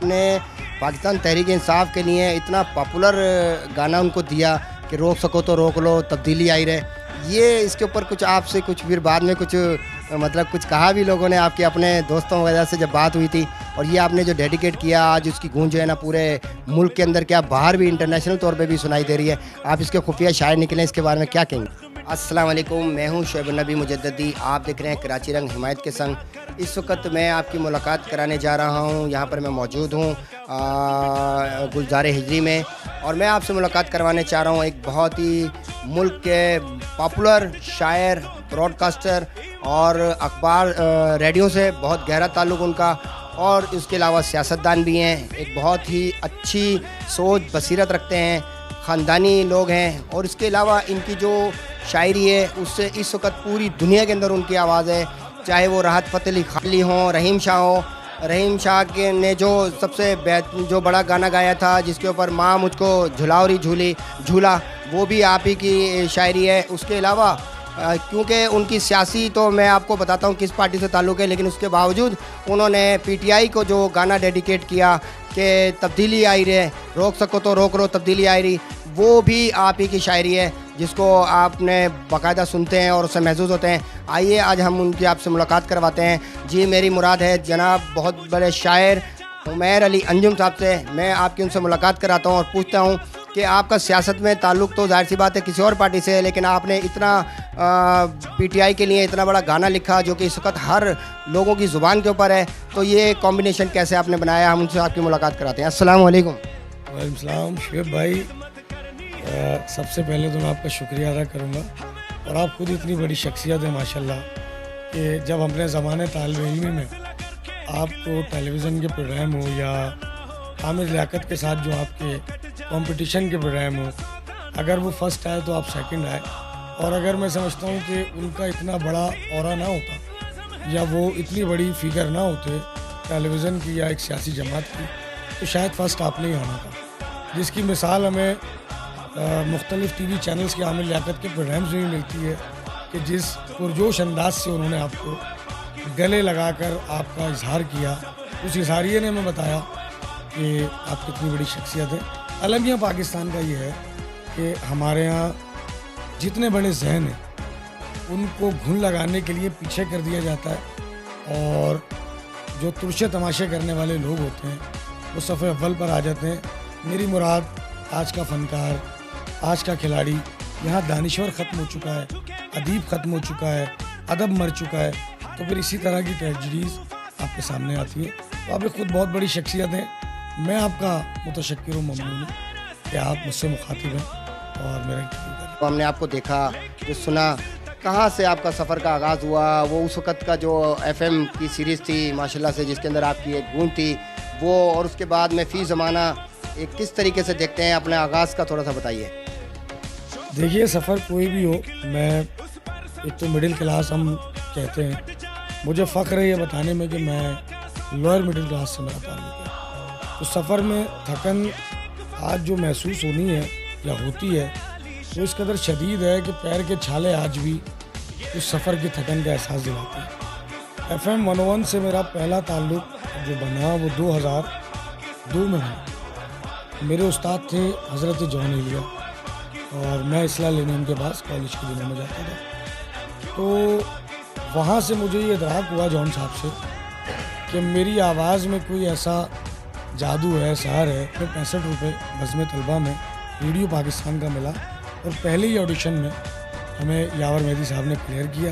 आपने पाकिस्तान तहरीक इंसाफ के लिए इतना पॉपुलर गाना उनको दिया कि रोक सको तो रोक लो, तब्दीली आई रहे। ये इसके ऊपर कुछ आपसे कुछ फिर बाद में कुछ मतलब कुछ कहा भी लोगों ने आपके अपने दोस्तों वगैरह से जब बात हुई थी, और ये आपने जो डेडिकेट किया आज उसकी गूंज जो है ना पूरे मुल्क के अंदर, क्या बाहर भी इंटरनेशनल तौर पे भी सुनाई दे रही है। आप इसके खुफिया शायर निकले, इसके बारे में क्या कहेंगे? अस्सलाम वालेकुम, मैं हूँ शोएब नबी मुजद्ददी। आप देख रहे हैं कराची रंग हिमायत के संग। इस वक्त मैं आपकी मुलाकात कराने जा रहा हूँ, यहाँ पर मैं मौजूद हूँ गुलजार हिजरी में, और मैं आपसे मुलाकात करवाने चाह रहा हूँ एक बहुत ही मुल्क के पॉपुलर शायर, ब्रॉडकास्टर और अखबार रेडियो से बहुत गहरा ताल्लुक़ उनका, और इसके अलावा सियासतदान भी हैं। एक बहुत ही अच्छी सोच बसीरत रखते हैं, ख़ानदानी लोग हैं, और इसके अलावा इनकी जो शायरी है उससे इस वक्त पूरी दुनिया के अंदर उनकी आवाज़ है। चाहे वो राहत फ़तेह अली खाली हों, रहीम शाह हो। रहीम शाह के ने जो सबसे जो बड़ा गाना गाया था जिसके ऊपर माँ मुझको झुलावरी झूला, वो भी आप ही की शायरी है। उसके अलावा क्योंकि उनकी सियासी तो मैं आपको बताता हूँ किस पार्टी से ताल्लुक़ है, लेकिन उसके बावजूद उन्होंने पीटीआई को जो गाना डेडिकेट किया कि तब्दीली आई रही, रोक सको तो रोक लो, तब्दीली आई रही, वो भी आप ही की शायरी है जिसको आपने बाकायदा सुनते हैं और उससे महसूस होते हैं। आइए आज हम उनकी आपसे मुलाकात करवाते हैं। जी, मेरी मुराद है जनाब बहुत बड़े शायर उमैर अली अंजुम साहब से। मैं आपकी उनसे मुलाकात कराता हूँ और पूछता हूँ कि आपका सियासत में ताल्लुक़ तो जाहिर सी बात है किसी और पार्टी से है, लेकिन आपने इतना पीटीआई के लिए इतना बड़ा गाना लिखा जो कि इस वक्त हर लोगों की ज़ुबान के ऊपर है, तो ये कॉम्बिनेशन कैसे आपने बनाया? हम उनसे आपकी मुलाकात कराते हैं। अस्सलाम वालेकुम। वालेकुम सलाम। शोएब भाई, सबसे पहले तो मैं आपका शुक्रिया अदा करूँगा, और आप खुद इतनी बड़ी शख्सियत है माशाल्लाह कि जब अपने ज़माने तालिब इल्मी में आपको टेलीविज़न के प्रोग्राम हो या आमिर लियाकत के साथ जो आपके कंपटीशन के प्रोग्राम हो, अगर वो फर्स्ट आए तो आप सेकंड आए, और अगर मैं समझता हूँ कि उनका इतना बड़ा ऑरा ना होता या वो इतनी बड़ी फिगर ना होते टेलीविज़न की या एक सियासी जमात की, तो शायद फर्स्ट आपने ही आना था। जिसकी मिसाल हमें मुख्तलिफ़ टीवी चैनल्स के आमिर लियाकत के प्रोग्राम्स में भी मिलती है कि जिस पुरजोश अंदाज से उन्होंने आपको गले लगाकर आपका इजहार किया, उस इजहारिये ने हमें बताया कि आप कितनी बड़ी शख्सियत है। अलमिया पाकिस्तान का ये है कि हमारे यहाँ जितने बड़े जहन हैं उनको घुन लगाने के लिए पीछे कर दिया जाता है, और जो तुरशे तमाशे करने वाले लोग होते हैं वो सफ़े अव्वल पर आ जाते हैं। मेरी मुराद आज का फ़नकार, आज का खिलाड़ी, यहाँ दानिश्वर ख़त्म हो चुका है, अदीब ख़त्म हो चुका है, अदब मर चुका है, तो फिर इसी तरह की ट्रेजेडीज़ आपके सामने आती है। तो आप खुद बहुत बड़ी शख्सियत हैं। मैं आपका मुतशक्किर हूँ, ममनून हूँ कि आप मुझसे मुखातिब हैं और मेरा इंटरव्यू करें। तो हमने आपको देखा, जो सुना, कहाँ से आपका सफ़र का आगाज़ हुआ, वो उस वक़्त का जो एफएम की सीरीज़ थी माशाल्लाह से जिसके अंदर आपकी एक गूंज थी वो, और उसके बाद में फ़ी ज़माना एक किस तरीके से देखते हैं अपने आगाज़ का, थोड़ा सा बताइए। देखिए, सफ़र कोई भी हो, मैं एक तो मिडिल क्लास हम कहते हैं, मुझे फ़ख्र है ये बताने में कि मैं लोअर मिडिल क्लास से मेरा ताल्लुक़ है। तो सफ़र में थकन आज जो महसूस होनी है या होती है तो इस कदर शदीद है कि पैर के छाले आज भी उस सफ़र की थकन का एहसास दिलाते हैं। FM 101 से मेरा पहला ताल्लुक़ जो बना वो 2002 में बना। मेरे उस्ताद थे हज़रत जॉन एलिया, और मैं इस्लाह लेने उनके पास कॉलेज के दिनों में जाता था। तो वहाँ से मुझे ये इदराक हुआ जॉन साहब से कि मेरी आवाज़ में कोई ऐसा जादू है, सहर है। तो 65 रुपये बज़्म तलबा में रेडियो पाकिस्तान का मिला, और पहले ही ऑडिशन में हमें यावर मेहदी साहब ने क्लियर किया,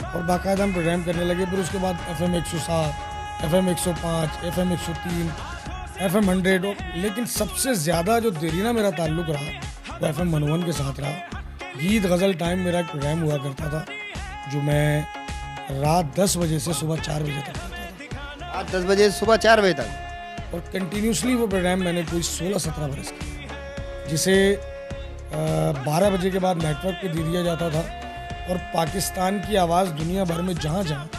और बाकायदा हम प्रोग्राम करने लगे। फिर उसके बाद FM 107, FM 105, FM 103, FM 100, लेकिन सबसे ज़्यादा जो देरीना मेरा ताल्लुक़ रहा वो FM 101 के साथ रहा। गीत गज़ल टाइम मेरा प्रोग्राम हुआ करता था जो मैं रात 10 बजे से सुबह 4 बजे तक करता था। रात 10 बजे से सुबह 4 बजे तक, और कंटिन्यूसली वो प्रोग्राम मैंने कोई 16-17 बरस किया, जिसे 12 बजे के बाद नेटवर्क पे दे दिया जाता था, और पाकिस्तान की आवाज़ दुनिया भर में जहाँ जहाँ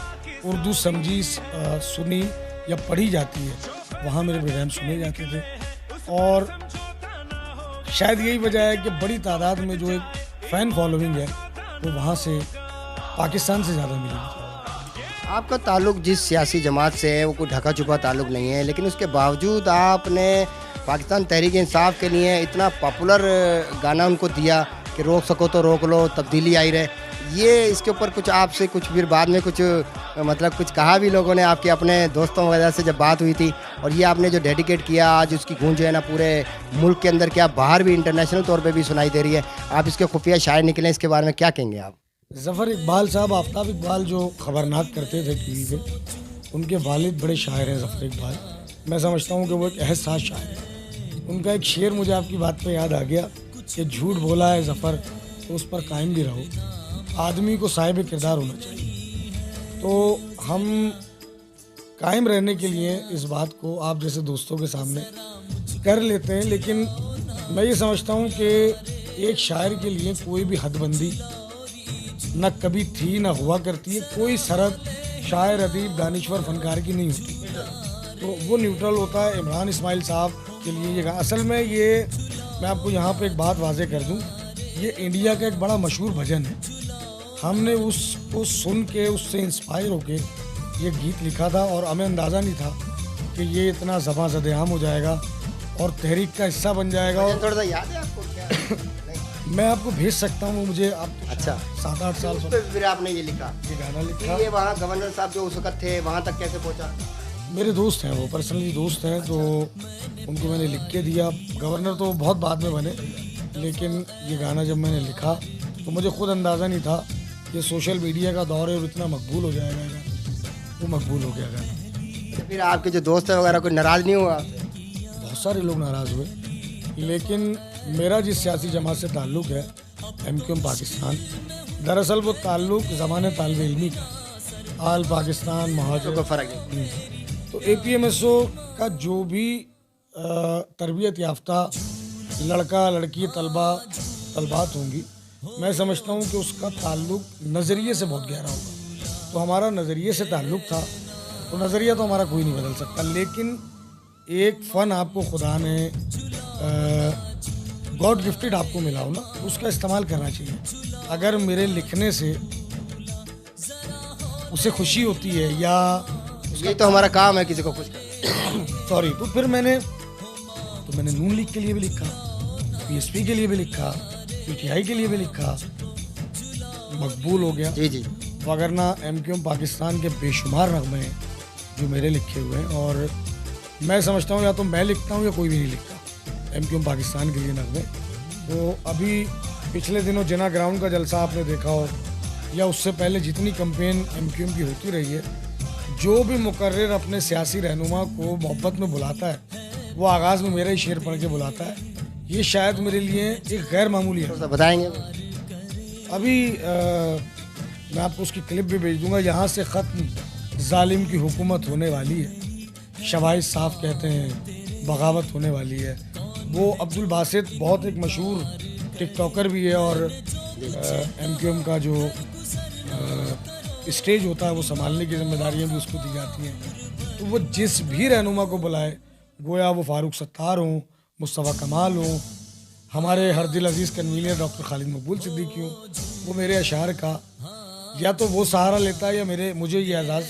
उर्दू समझी, सुनी या पढ़ी जाती है वहाँ मेरे प्रोग्राम सुने जाते थे। और शायद यही वजह है कि बड़ी तादाद में जो एक फ़ैन फॉलोइंग है वो वहाँ से पाकिस्तान से ज़्यादा मिली। आपका ताल्लुक जिस सियासी जमात से है वो कोई ढका छुपा ताल्लुक नहीं है, लेकिन उसके बावजूद आपने पाकिस्तान तहरीक इंसाफ के लिए इतना पॉपुलर गाना उनको दिया कि रोक सको तो रोक लो, तब्दीली आई रहे। ये इसके ऊपर कुछ आपसे कुछ फिर बाद में कुछ मतलब कुछ कहा भी लोगों ने आपके अपने दोस्तों वगैरह से जब बात हुई थी, और ये आपने जो डेडिकेट किया आज उसकी गूंज जो है ना पूरे मुल्क के अंदर, क्या बाहर भी इंटरनेशनल तौर पे भी सुनाई दे रही है। आप इसके खुफिया शायर निकले, इसके बारे में क्या कहेंगे आप? ज़फ़र इकबाल साहब, आफ्ताब इकबाल जो खबरनाक करते थे टीवी पे, उनके वालिद बड़े शायर हैं ज़फ़र इकबाल। मैं समझता हूँ कि वो एक एहसास शायर है। उनका एक शेर मुझे आपकी बात पे याद आ गया कि झूठ बोला है ज़फ़र तो उस पर कायम भी रहो, आदमी को साहिब किरदार होना चाहिए। तो हम कायम रहने के लिए इस बात को आप जैसे दोस्तों के सामने कर लेते हैं, लेकिन मैं ये समझता हूँ कि एक शायर के लिए कोई भी हदबंदी न कभी थी ना हुआ करती है। कोई सरहद शायर, अदीब, दानिश्वर, फनकार की नहीं होती, तो वो न्यूट्रल होता है। इमरान इस्माइल साहब के लिए ये असल में ये मैं आपको यहाँ पे एक बात वाजे कर दूँ, ये इंडिया का एक बड़ा मशहूर भजन है। हमने उसको सुन के उससे इंस्पायर होके ये गीत लिखा था, और हमें अंदाज़ा नहीं था कि ये इतना ज़बां ज़द-ए-आम हो जाएगा और तहरीक का हिस्सा बन जाएगा। और थोड़ा सा याद है आपको क्या? मैं आपको भेज सकता हूँ, मुझे आप तो अच्छा 7-8 साल उस पे फिर आपने ये लिखा, ये गाना फिर लिखा। ये वहाँ गवर्नर साहब जो उस वक्त थे वहाँ तक कैसे पहुँचा? मेरे दोस्त हैं, वो पर्सनली दोस्त हैं, तो उनको मैंने लिख के दिया। गवर्नर तो बहुत बाद में बने, लेकिन ये गाना जब मैंने लिखा तो मुझे खुद अंदाज़ा नहीं था कि सोशल मीडिया का दौर है और इतना मकबूल हो जाएगा गाना। वो मकबूल हो गया गाना। तो फिर आपके जो दोस्त हैं वगैरह कोई नाराज़ नहीं हुआ? बहुत सारे लोग नाराज़ हुए, लेकिन मेरा जिस सियासी जमात से ताल्लुक़ है MQM पाकिस्तान, दरअसल वो ताल्लुक़ ज़माने तालिब इल्मी का, आल पाकिस्तान महाजर को फ़र्क नहीं। तो APMSO का जो भी तरबियत याफ्ता लड़का लड़की तलबात होंगी, मैं समझता हूँ कि उसका ताल्लुक़ नज़रिए से बहुत गहरा होगा। तो हमारा नज़रिए से ताल्लुक़ था, तो नज़रिया तो हमारा कोई नहीं बदल सकता, लेकिन एक फ़न आपको खुदा ने गॉड गिफ्टेड आपको मिला हो ना, उसका इस्तेमाल करना चाहिए। अगर मेरे लिखने से उसे खुशी होती है या ये तो हमारा काम है किसी को खुश करना। सॉरी, तो फिर मैंने नून लीग के लिए भी लिखा, PSP के लिए भी लिखा, PTI के लिए भी लिखा, मकबूल हो गया। जी जी। वगरना MQM पाकिस्तान के बेशुमार नगमे हैं जो मेरे लिखे हुए हैं, और मैं समझता हूँ या तो मैं लिखता हूँ या कोई भी नहीं लिखता MQM पाकिस्तान के लिए नगमे। तो अभी पिछले दिनों जना ग्राउंड का जलसा आपने देखा हो, या उससे पहले जितनी कैंपेन MQM की होती रही है, जो भी मुकर्रिर अपने सियासी रहनुमा को मोहब्बत में बुलाता है वो आगाज़ में मेरा ही शेर पढ़ के बुलाता है। ये शायद मेरे लिए एक गैर मामूली है। बताएंगे अभी मैं आपको उसकी क्लिप भी भेज दूंगा। यहाँ से ख़त्म जालिम की हुकूमत होने वाली है, शवाइद साफ कहते हैं बगावत होने वाली है। वो अब्दुल बासित बहुत एक मशहूर टिकटॉकर भी है, और MQM का जो स्टेज होता है वो संभालने की जिम्मेदारियाँ भी उसको दी जाती हैं। तो वो जिस भी रहनुमा को बुलाए, गोया वो फारूक सत्तार हों, मुस्तफ़ा कमाल हों, हमारे हर दिल अजीज़ कन्वीनर डॉक्टर खालिद मकबूल सिद्दीकी हों, वो मेरे अशार का या तो वो सहारा लेता है या मुझे ये एजाज़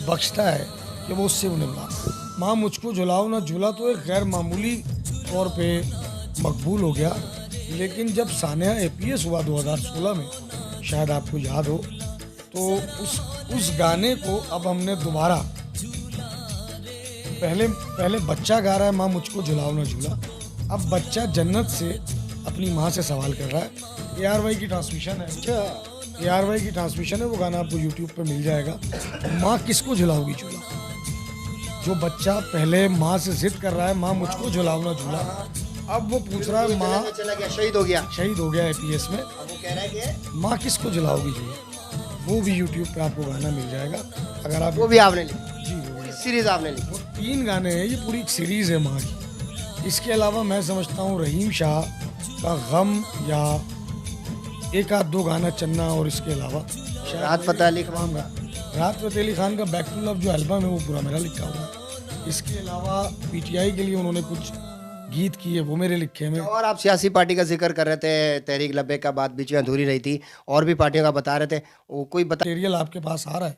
बख्शता है कि वो उससे उन्हें बुलाता। माँ मुझको झुलाओ ना झूला तो एक गैर मामूली तौर पे मकबूल हो गया, लेकिन जब सानिया APS हुआ 2016 में, शायद आपको याद हो, तो उस गाने को अब हमने दोबारा, पहले बच्चा गा रहा है माँ मुझको झुलाओ ना झूला, अब बच्चा जन्नत से अपनी माँ से सवाल कर रहा है। ARY की ट्रांसमिशन है, ARY की ट्रांसमिशन है, वो गाना आपको YouTube पे मिल जाएगा। माँ किसको झुलाओगी झूला? जो बच्चा पहले माँ से जिद कर रहा है माँ मुझको झुलाओ ना झूला, अब वो पूछ रहा है माँ, चला गया, शहीद हो गया APS में, अब वो कह रहा है कि माँ किसको झुलाओगी झूला। वो भी YouTube पे आपको गाना मिल जाएगा। अगर आप वो भी आपने लिखा? जी, वो सीरीज आपने लिखी? वो 3 गाने हैं, ये पूरी एक सीरीज़ है माँ की। इसके अलावा मैं समझता हूँ रहीम शाह का गम या एक आध 2 गाना चन्ना, और इसके अलावा राहत फ़तेह अली खान का, राहत फ़तेह अली खान का बैक टू लव जो एल्बम है वो पूरा मेरा लिखा हुआ है। इसके अलावा PTI के लिए उन्होंने कुछ गीत किए, वो मेरे लिखे में। और आप सियासी पार्टी का जिक्र कर रहे थे, तहरीक लब्बैक का बात बीच में अधूरी रही थी, और भी पार्टियों का बता रहे थे, वो कोई बता? मटेरियल आपके पास आ रहा है,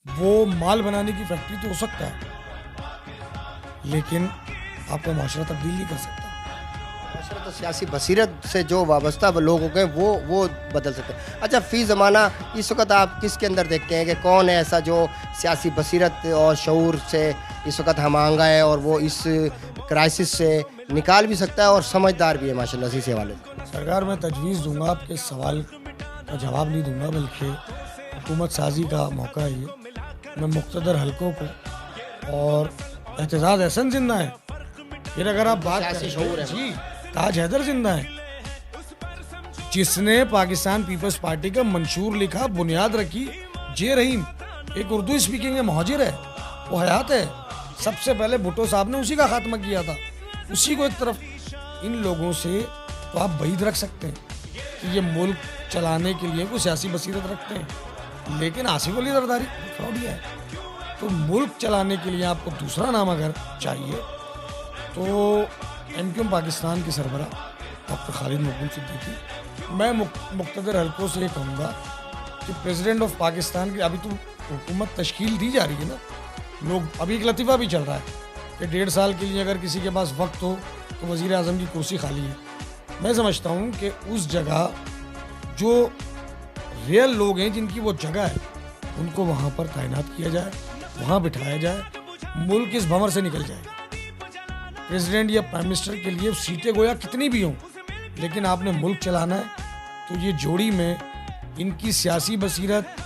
वो माल बनाने की फैक्ट्री तो हो सकता है, लेकिन आपका माशरा तब्दील नहीं कर सकता। तो सियासी बसीरत से जो वाबस्ता लोग हो गए वो बदल सकते हैं। अच्छा, फ़ी ज़माना इस वक्त आप किसके अंदर देखते हैं कि कौन है ऐसा जो सियासी बसीरत और शऊर से इस वक्त हमांगा है और वो इस क्राइसिस से निकाल भी सकता है और समझदार भी है माशाल्लाह से इस हवाले से? सरकार, मैं तजवीज़ दूंगा, आपके सवाल का जवाब नहीं दूंगा, बल्कि हुकूमत साजी का मौका है ये। मैं मुक़्तदर हलकों को और एहतजाज एहसन जिंदा है, फिर अगर आप बात सियासी शऊर है। जी, ताज हैदर जिंदा है, जिसने पाकिस्तान पीपल्स पार्टी का मंशूर लिखा, बुनियाद रखी। जे रहीम एक उर्दू स्पीकिंग महाजिर है, वो हयात है। सबसे पहले भुट्टो साहब ने उसी का खात्मा किया था, उसी को एक तरफ। इन लोगों से तो आप बईद रख सकते हैं कि ये मुल्क चलाने के लिए कोई सियासी बसीरत रखते हैं, लेकिन आसिफ अली जरदारी फ्रॉडिया है। तो मुल्क चलाने के लिए आपको दूसरा नाम अगर चाहिए तो एमक्यूएम पाकिस्तान के सरबरा डॉक्टर खालिद मकबूल सिद्दीकी। मैं मुक़्तदर हलकों से ये कहूँगा कि प्रेसिडेंट ऑफ पाकिस्तान की अभी तो हुकूमत तश्कील दी जा रही है ना, लोग अभी एक लतीफ़ा भी चल रहा है कि 1.5 साल के लिए अगर किसी के पास वक्त हो तो वज़ीर आज़म की कुर्सी खाली है। मैं समझता हूँ कि उस जगह जो रियल लोग हैं जिनकी वो जगह है, उनको वहाँ पर तैनात किया जाए, वहाँ बिठाया जाए, मुल्क इस भंवर से निकल जाएगा। प्रेसिडेंट या प्राइम मिनिस्टर के लिए सीटें गोया कितनी भी हों, लेकिन आपने मुल्क चलाना है। तो ये जोड़ी में इनकी सियासी बसीरत,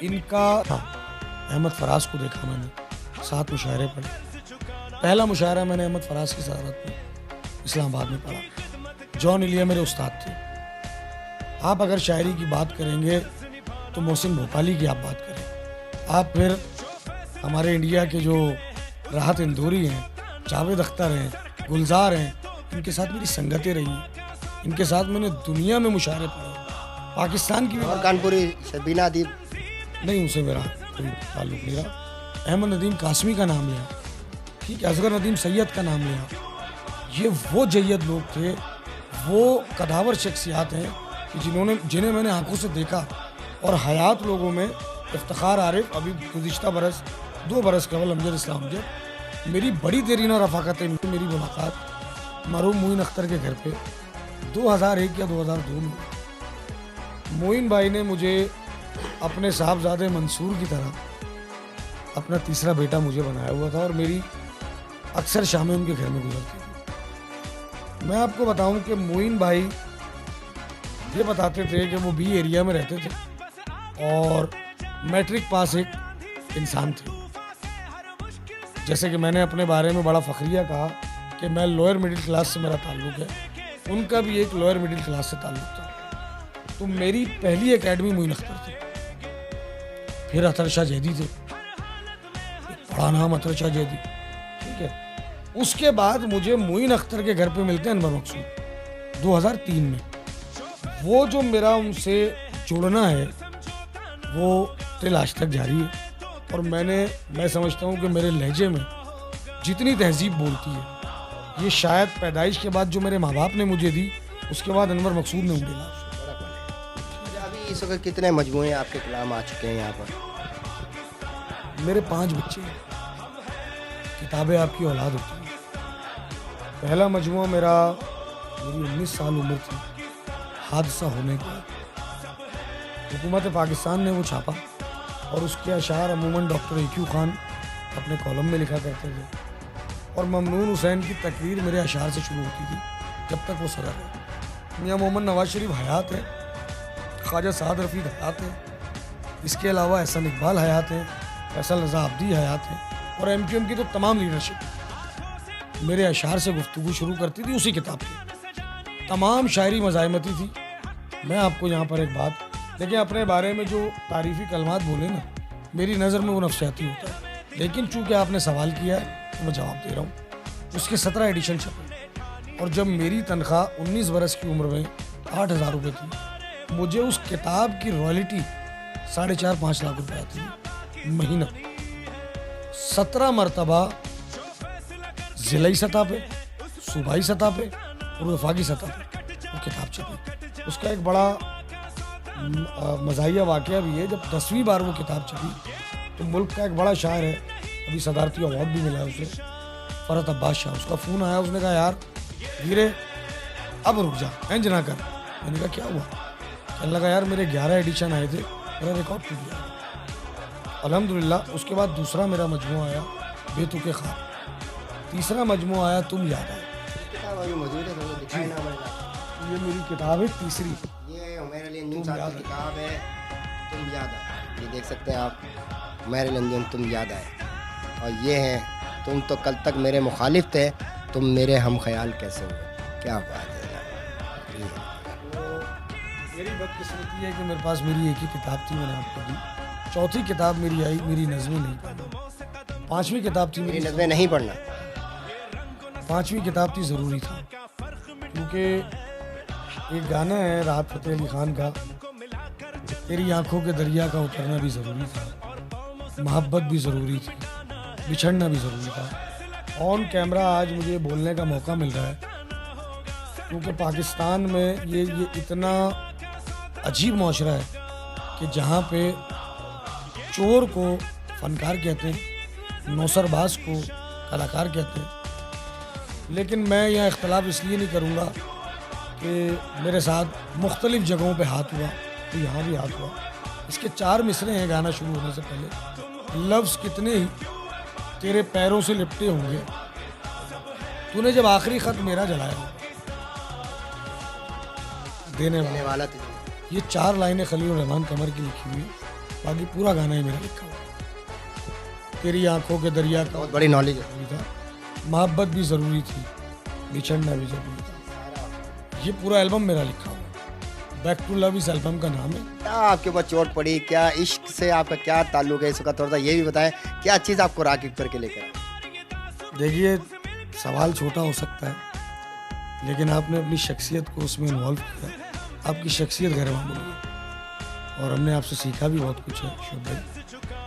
इनका अहमद फराज को देखा मैंने, 7 मुशायरे पढ़े। पहला मुशायरा मैंने अहमद फराज की सदारत में इस्लामाबाद में पढ़ा। जॉन इलिया मेरे उस्ताद थे। आप अगर शायरी की बात करेंगे तो मोहसिन भोपाली की आप बात करें, आप फिर हमारे इंडिया के जो राहत इंदौरी हैं, जावेद अख्तर हैं, गुलजार हैं, इनके साथ मेरी संगतें रही हैं। इनके साथ मैंने दुनिया में मुशायरे पढ़े। पाकिस्तान की और कानपुरी शबीना अदीब नहीं, उनसे मेरा कोई ताल्लुक नहीं रहा। अहमद नदीम कासमी का नाम लिया, ठीक है, असगर नदीम सैयद का नाम लिया। ये वो जय्यद लोग थे, वो कदावर शख्सियात हैं कि जिन्हें मैंने आंखों से देखा। और हयात लोगों में इफ्तिखार आरिफ, अभी गुज़िश्ता बरस 2 बरस कबल अमजद इस्लाम जब मेरी बड़ी देरीना रफ़ाकत है, मेरी मुलाकात मरहूम मोइन अख्तर के घर पे 2001 या 2002 में। मोइन भाई ने मुझे अपने साहबजादे मंसूर की तरह अपना तीसरा बेटा मुझे बनाया हुआ था और मेरी अक्सर शामें उनके घर में गुजरती थी। मैं आपको बताऊं कि मोइन भाई ये बताते थे कि वो बी एरिया में रहते थे और मैट्रिक पास एक इंसान थे। जैसे कि मैंने अपने बारे में बड़ा फखरिया कहा कि मैं लोअर मिडिल क्लास से मेरा ताल्लुक़ है, उनका भी एक लोअर मिडिल क्लास से ताल्लुक़ था। तो मेरी पहली एकेडमी मोइन अख्तर थी, फिर अतर शाह जैदी थे, बड़ा नाम अतर शाह जैदी, ठीक है। उसके बाद मुझे मोइन अख्तर के घर पे मिलते हैं अनवर मकसूद 2003 में। वो जो मेरा उनसे जुड़ना है वो तिल आज तक जारी है। और मैं समझता हूँ कि मेरे लहजे में जितनी तहजीब बोलती है, ये शायद पैदाइश के बाद जो मेरे माँ बाप ने मुझे दी, उसके बाद अनवर मकसूद ने मुझे ला। अभी इस वक्त कितने मजमूए आपके कलाम आ चुके हैं यहाँ पर? मेरे 5 बच्चे हैं। किताबें आपकी औलाद होती है। पहला मजमुआ मेरी 19 साल उम्र थी, हादसा होने के बाद हुकूमत पाकिस्तान ने वो छापा और उसके अशार अमूमन डॉक्टर EQ खान अपने कॉलम में लिखा करते थे और ममनून हुसैन की तकरीर मेरे अशार से शुरू होती थी जब तक वो सदर है। मियां मोहम्मद नवाज शरीफ हयात है, ख्वाजा साद रफ़ीक हयात है, इसके अलावा एहसन इकबाल हयात है, फैसल रज़ा अब्दी हयात है और MQM की तो तमाम लीडरशिप मेरे अशार से गुफ्तगू शुरू करती थी उसी किताब की। तमाम शायरी मज़ाहिमती थी। मैं आपको यहाँ पर एक बात, देखिए, अपने बारे में जो तारीफ़ी कलमात बोले ना, मेरी नज़र में वो नफ्सियाती होता है, लेकिन चूँकि आपने सवाल किया है तो मैं जवाब दे रहा हूँ। उसके 17 एडिशन छपे और जब मेरी तनख्वाह 19 बरस की उम्र में 8,000 रुपये थी, मुझे उस किताब की रॉयल्टी 4.5-5 लाख रुपये आती थी महीना। 17 मरतबा ज़िलाई सतह पे, सूबाई सतह पे और वफाकी सतह पे वो किताब छपी। उसका एक बड़ा मज़ाहिया वाक़या भी है, जब 10वीं बार वो किताब छपी तो मुल्क का एक बड़ा शायर है, अभी सदारती अवार्ड भी मिला है उसे, फरहत अब्बास शाह। उसका फ़ोन आया, उसने कहा यार वीरे अब रुक जा, इंज ना कर। मैंने कहा क्या हुआ? कहने लगा यार मेरे 11 एडिशन आए थे, मेरा रिकॉर्ड टूट गया। अल्हम्दुलिल्लाह उसके बाद दूसरा मेरा मजमू आया बेतुके ख्वाब, तीसरा मजमू आया तुम याद आए। किताब अभी मौजूद है, तो दिखाई ना पड़ेगा। ये मेरी किताब है तीसरी। ये मेरे लिए न्यूज़ साहब की किताब है, तुम याद आए। ये देख सकते हैं आप, मेरे लिए तुम याद आए। और ये है, तुम तो कल तक मेरे मुखालिफ थे, तुम मेरे हम ख्याल कैसे हुए। क्या बात है यार। तो मेरी बदकिस्मती है कि मेरे पास मेरी एक ही किताब थी, मैंने आपको दी। चौथी किताब मेरी आई, मेरी नज़में नहीं पढ़ना। पांचवी किताब थी मेरी नज़में नहीं पढ़ना। पांचवी किताब थी ज़रूरी था, क्योंकि एक गाना है राहत फ़तेह अली ख़ान का, तेरी आंखों के दरिया का उतरना भी ज़रूरी था, मोहब्बत भी ज़रूरी थी, बिछड़ना भी ज़रूरी था। ऑन कैमरा आज मुझे बोलने का मौका मिल रहा है, क्योंकि पाकिस्तान में ये इतना अजीब माशरा है कि जहाँ पे चोर को फनकार कहते हैं, नौसरबाज को कलाकार कहते हैं। लेकिन मैं यह इख्तलाफ इसलिए नहीं करूँगा कि मेरे साथ मुख्तलिफ़ जगहों पे हाथ हुआ, तो यहाँ भी हाथ हुआ। इसके 4 मिसरे हैं गाना शुरू होने से पहले। लफ्ज़ कितने ही तेरे पैरों से लिपटे होंगे, तूने जब आखिरी ख़त मेरा जलाया, देने वाला। ये 4 लाइनें खलील रहमान कमर की लिखी हुई, बाकी पूरा गाना ही मेरा लिखा हुआ। तेरी आंखों के दरिया का बहुत बड़ी नॉलेज था, मोहब्बत भी ज़रूरी थी, बिछड़ना भी ज़रूरी था। ये पूरा एल्बम मेरा लिखा हुआ। बैक टू लव इस एल्बम का नाम है। क्या आपके ऊपर चोट पड़ी, क्या इश्क से आपका क्या ताल्लुक है इस वक्त? थोड़ा सा ये भी बताएं, क्या चीज़ आपको राग़िब करके लेकर आई? देखिए, सवाल छोटा हो सकता है, लेकिन आपने अपनी शख्सियत को उसमें इन्वॉल्व किया। आपकी शख्सियत गैर मामूली है और हमने आपसे सीखा भी बहुत कुछ है शुभ भाई।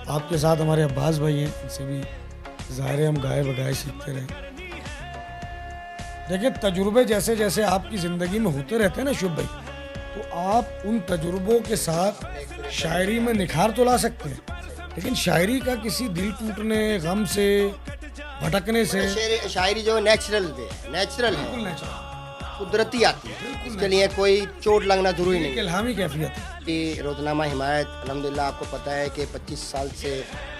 आपके साथ हमारे अब्बास भाई हैं, इनसे भी ज़ाहिर है हम गाए बगाए सीखते रहे। देखिए, तजुर्बे जैसे जैसे आपकी ज़िंदगी में होते रहते हैं ना शुभ भाई, तो आप उन तजुर्बों के साथ शायरी में निखार तो ला सकते हैं, लेकिन शायरी का किसी दिल टूटने, गम से, भटकने से, शायरी जो नेचुरल है, बिल्कुल नेचुरल, कुदरती आती है। इसके लिए कोई चोट लगना जरूरी नहीं है। इल्हामी कैफियत है। कि रोज़नामा हिमायत अल्हम्दुलिल्लाह आपको पता है कि 25 साल से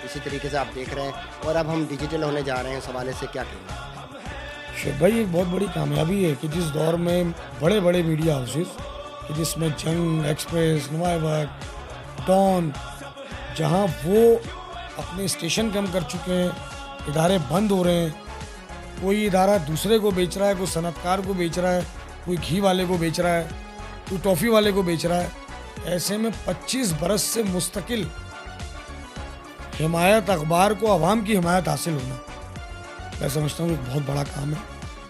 इसी तरीके से आप देख रहे हैं, और अब हम डिजिटल होने जा रहे हैं। इस हवाले से क्या कहेंगे? शेख भाई, एक बहुत बड़ी कामयाबी है कि जिस दौर में बड़े बड़े मीडिया हाउसेस, कि जिसमें जंग, एक्सप्रेस, नुमाए वक्त, डॉन, जहाँ वो अपने स्टेशन कम कर चुके हैं, इदारे बंद हो रहे हैं, कोई इदारा दूसरे को बेच रहा है, कोई सनतकार को बेच रहा है, कोई घी वाले को बेच रहा है, कोई टॉफ़ी वाले को बेच रहा है। ऐसे में 25 बरस से मुस्तकिल हिमायत, अखबार को अवाम की हिमायत हासिल होना, मैं समझता हूँ एक बहुत बड़ा काम है।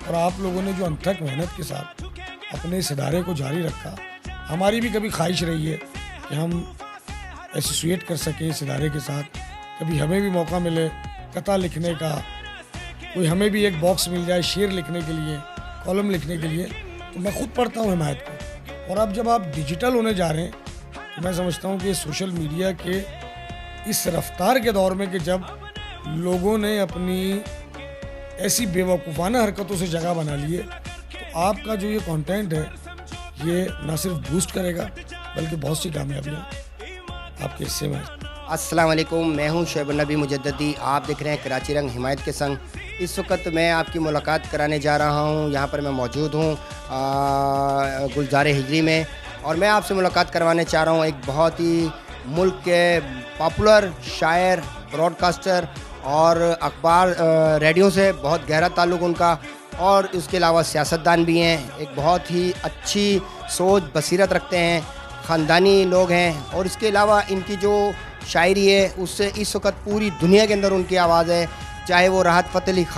और आप लोगों ने जो अनथक मेहनत के साथ अपने इस इदारे को जारी रखा, हमारी भी कभी ख्वाहिश रही है कि हम एसोसिएट कर सकें इस इदारे के साथ, कभी हमें भी मौका मिले कथा लिखने का, कोई हमें भी एक बॉक्स मिल जाए शेर लिखने के लिए, कॉलम लिखने के लिए। तो मैं खुद पढ़ता हूँ हिमायत को। और अब जब आप डिजिटल होने जा रहे हैं, तो मैं समझता हूँ कि सोशल मीडिया के इस रफ्तार के दौर में, कि जब लोगों ने अपनी ऐसी बेवकूफ़ाना हरकतों से जगह बना ली है, तो आपका जो ये कंटेंट है, ये ना सिर्फ बूस्ट करेगा बल्कि बहुत सी कामयाबियाँ आपके हिस्से में। अस्सलाम वालेकुम, मैं हूं शुएब नबी मुजद्ददी। आप देख रहे हैं कराची रंग हिमायत के संग। इस वक्त मैं आपकी मुलाकात कराने जा रहा हूं। यहाँ पर मैं मौजूद हूं गुलजार हिजरी में, और मैं आपसे मुलाकात करवाने चाह रहा हूं एक बहुत ही मुल्क के पॉपुलर शायर, ब्रॉडकास्टर और अखबार, रेडियो से बहुत गहरा ताल्लुक़ उनका, और इसके अलावा सियासतदान भी हैं। एक बहुत ही अच्छी सोच, बसीरत रखते हैं, ख़ानदानी लोग हैं, और इसके अलावा इनकी जो शायरी है उससे इस वक्त पूरी दुनिया के अंदर उनकी आवाज़ है। चाहे वो राहत फ़तेह अली